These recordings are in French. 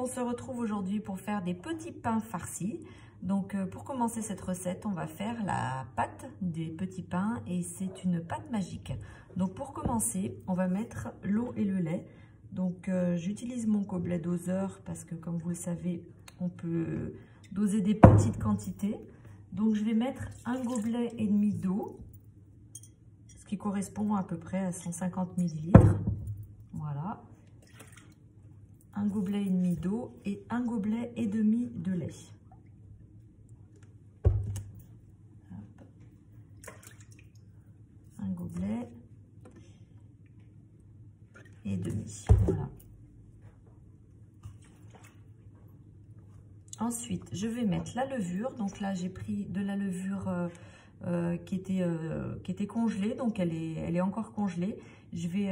on se retrouve aujourd'hui pour faire des petits pains farcis. Donc pour commencer cette recette, on va faire la pâte des petits pains et c'est une pâte magique. Donc pour commencer, on va mettre l'eau et le lait. Donc j'utilise mon gobelet doseur parce que comme vous le savez, on peut doser des petites quantités. Donc je vais mettre un gobelet et demi d'eau, ce qui correspond à peu près à 150 ml. Voilà. Un gobelet et demi d'eau et un gobelet et demi de lait. Hop. Un gobelet et demi. Voilà. Ensuite, je vais mettre la levure. Donc là, j'ai pris de la levure qui était congelée. Donc elle est encore congelée. Je vais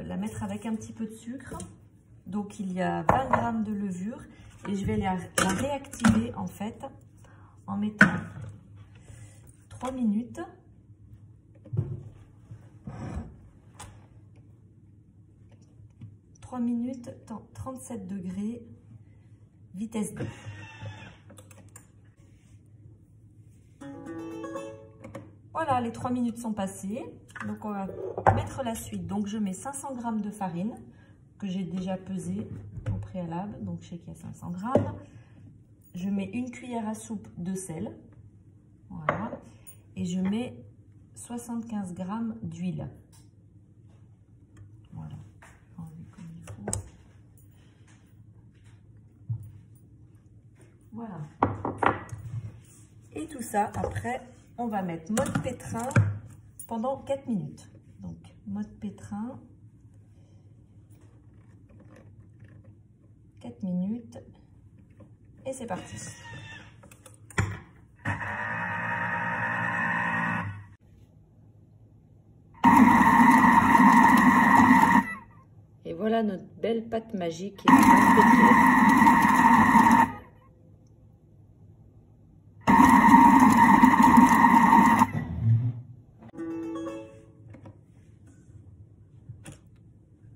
la mettre avec un petit peu de sucre. Donc il y a 20 g de levure. Et je vais la réactiver en fait en mettant 3 minutes. Minutes, 37 degrés, vitesse 2. Voilà, les 3 minutes sont passées. Donc on va mettre la suite. Donc je mets 500 g de farine que j'ai déjà pesée au préalable. Donc je sais qu'il y a 500 g. Je mets une cuillère à soupe de sel. Voilà. Et je mets 75 g d'huile. Voilà. Voilà. Et tout ça, après, on va mettre mode pétrin pendant 4 minutes. Donc, mode pétrin, 4 minutes. Et c'est parti. Et voilà notre belle pâte magique qui est bien.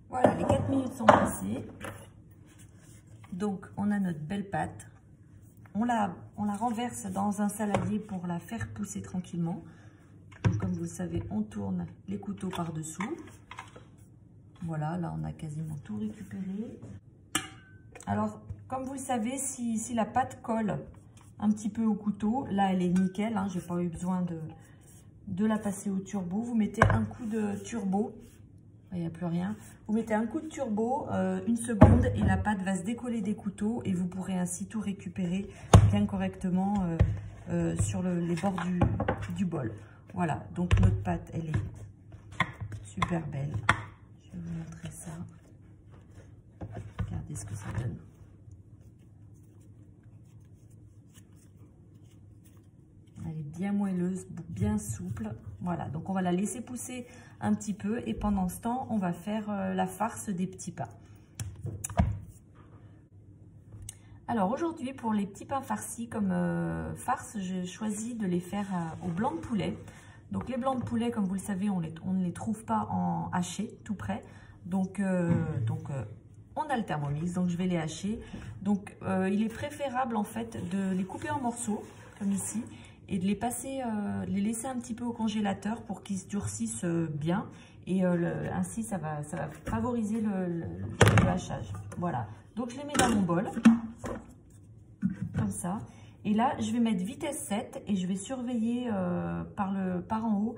Voilà, les 4 minutes sont passées. Donc, on a notre belle pâte. On la renverse dans un saladier pour la faire pousser tranquillement. Donc, comme vous le savez, on tourne les couteaux par-dessous. Voilà, là, on a quasiment tout récupéré. Alors, comme vous le savez, si la pâte colle un petit peu au couteau, là, elle est nickel. Hein, je n'ai pas eu besoin de la passer au turbo. Vous mettez un coup de turbo. Il n'y a plus rien. Vous mettez un coup de turbo, 1 seconde, et la pâte va se décoller des couteaux et vous pourrez ainsi tout récupérer bien correctement sur les bords du bol. Voilà, donc notre pâte, elle est super belle. Je vais vous montrer ça. Regardez ce que ça donne. Elle est bien moelleuse, bien souple. Voilà, donc on va la laisser pousser un petit peu et pendant ce temps, on va faire la farce des petits pains. Alors aujourd'hui, pour les petits pains farcis comme farce, j'ai choisi de les faire au blanc de poulet. Donc les blancs de poulet, comme vous le savez, on ne les trouve pas en haché, tout près. Donc on a le Thermomix, donc je vais les hacher. Donc il est préférable en fait de les couper en morceaux, comme ici, et de les laisser un petit peu au congélateur pour qu'ils se durcissent bien. Et ainsi, ça va favoriser le hachage. Voilà. Donc, je les mets dans mon bol. Comme ça. Et là, je vais mettre vitesse 7 et je vais surveiller par en haut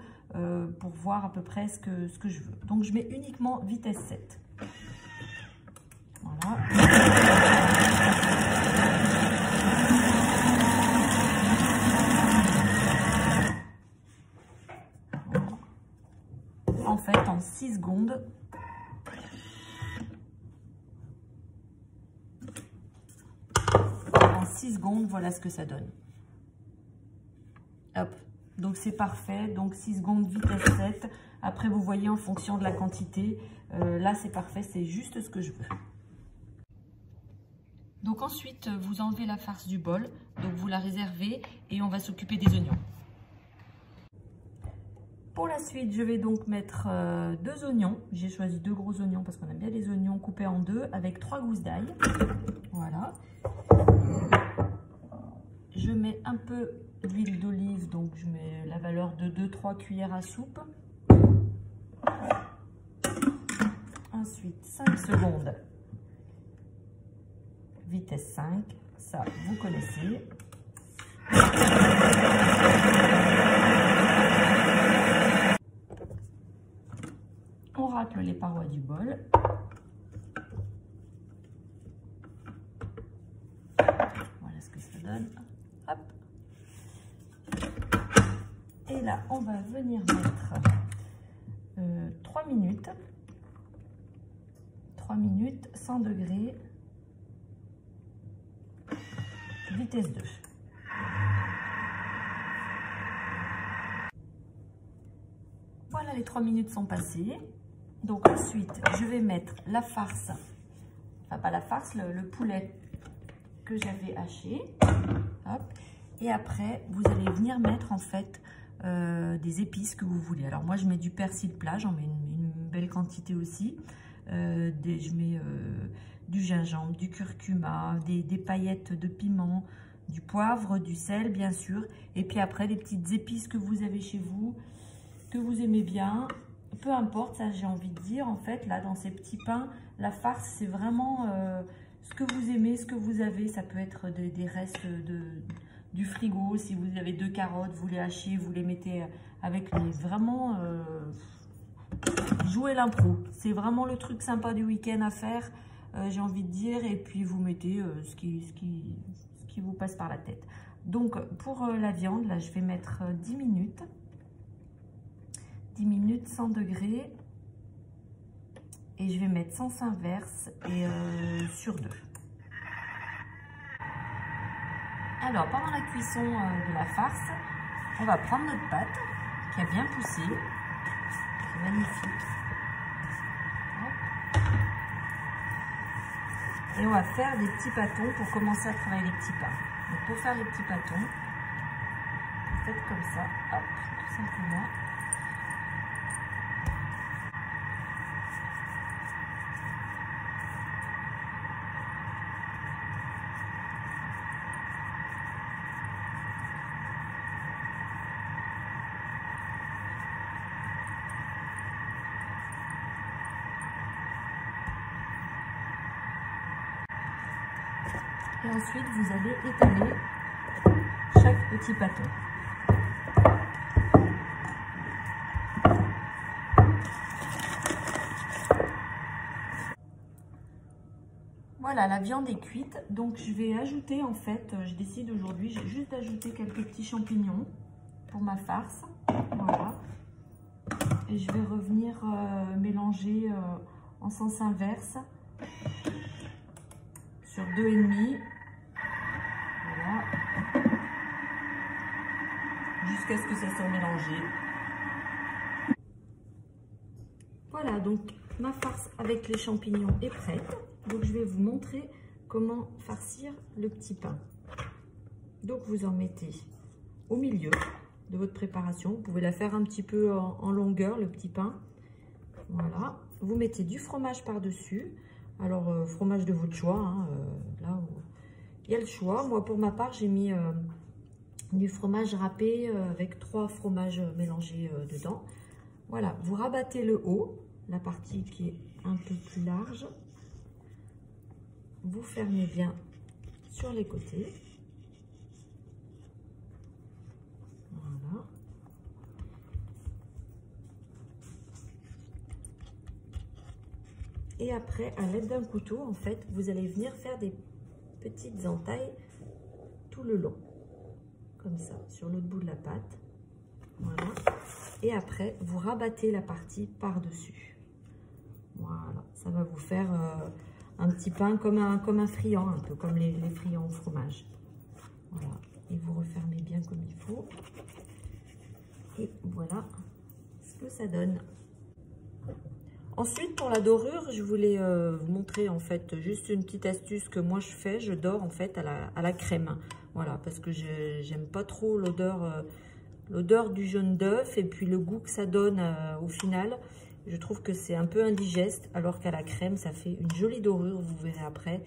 pour voir à peu près ce que je veux. Donc, je mets uniquement vitesse 7. Voilà. En fait, en 6 secondes, voilà ce que ça donne. Hop, donc c'est parfait. Donc 6 secondes, vitesse 7. Après, vous voyez en fonction de la quantité. Là, c'est parfait, c'est juste ce que je veux. Donc ensuite, vous enlevez la farce du bol. Donc vous la réservez et on va s'occuper des oignons. Pour la suite, je vais donc mettre 2 oignons. J'ai choisi 2 gros oignons parce qu'on aime bien les oignons coupés en 2 avec 3 gousses d'ail. Voilà. Je mets un peu d'huile d'olive, donc je mets la valeur de 2-3 cuillères à soupe. Ensuite, 5 secondes. Vitesse 5, ça vous connaissez. On racle les parois du bol. Voilà ce que ça donne. Hop. Et là, on va venir mettre 3 minutes. 3 minutes, 100 degrés, vitesse 2. Voilà, les 3 minutes sont passées. Donc ensuite, je vais mettre la farce, enfin pas la farce, le poulet que j'avais haché. Hop. Et après, vous allez venir mettre en fait des épices que vous voulez. Alors moi, je mets du persil plat, j'en mets une belle quantité aussi. Je mets du gingembre, du curcuma, des paillettes de piment, du poivre, du sel bien sûr. Et puis après, des petites épices que vous avez chez vous, que vous aimez bien. Peu importe, ça j'ai envie de dire, en fait, là, dans ces petits pains, la farce, c'est vraiment ce que vous aimez, ce que vous avez. Ça peut être des restes du frigo. Si vous avez 2 carottes, vous les hachez, vous les mettez avec les... Vraiment, jouez l'impro. C'est vraiment le truc sympa du week-end à faire, j'ai envie de dire. Et puis, vous mettez ce qui vous passe par la tête. Donc, pour la viande, là, je vais mettre 10 minutes. 10 minutes, 100 degrés. Et je vais mettre sens inverse et sur 2. Alors, pendant la cuisson de la farce, on va prendre notre pâte qui a bien poussé. C'est magnifique. Et on va faire des petits pâtons pour commencer à travailler les petits pains. Donc, pour faire les petits pâtons, vous faites comme ça, hop, tout simplement. Et ensuite, vous allez étaler chaque petit pâton. Voilà, la viande est cuite. Donc, je vais ajouter, en fait, je décide aujourd'hui, j'ai juste d'ajouter quelques petits champignons pour ma farce. Voilà. Et je vais revenir mélanger en sens inverse sur 2,5. Voilà. Jusqu'à ce que ça soit mélangé. Voilà, donc ma farce avec les champignons est prête. Donc je vais vous montrer comment farcir le petit pain. Donc vous en mettez au milieu de votre préparation. Vous pouvez la faire un petit peu en longueur, le petit pain. Voilà. Vous mettez du fromage par-dessus. Alors, fromage de votre choix. Hein, là où il y a le choix. Moi, pour ma part, j'ai mis du fromage râpé avec 3 fromages mélangés dedans. Voilà. Vous rabattez le haut, la partie qui est un peu plus large. Vous fermez bien sur les côtés. Voilà. Et après, à l'aide d'un couteau, en fait, vous allez venir faire des petites entailles tout le long. Comme ça, sur l'autre bout de la pâte. Voilà. Et après, vous rabattez la partie par-dessus. Voilà. Ça va vous faire un petit pain comme un friand, un peu comme les friands au fromage. Voilà. Et vous refermez bien comme il faut. Et voilà ce que ça donne. Ensuite, pour la dorure, je voulais vous montrer en fait juste une petite astuce que moi je fais. Je dore en fait à la crème. Voilà, parce que j'aime pas trop l'odeur l'odeur du jaune d'œuf et puis le goût que ça donne au final. Je trouve que c'est un peu indigeste, alors qu'à la crème, ça fait une jolie dorure, vous verrez après.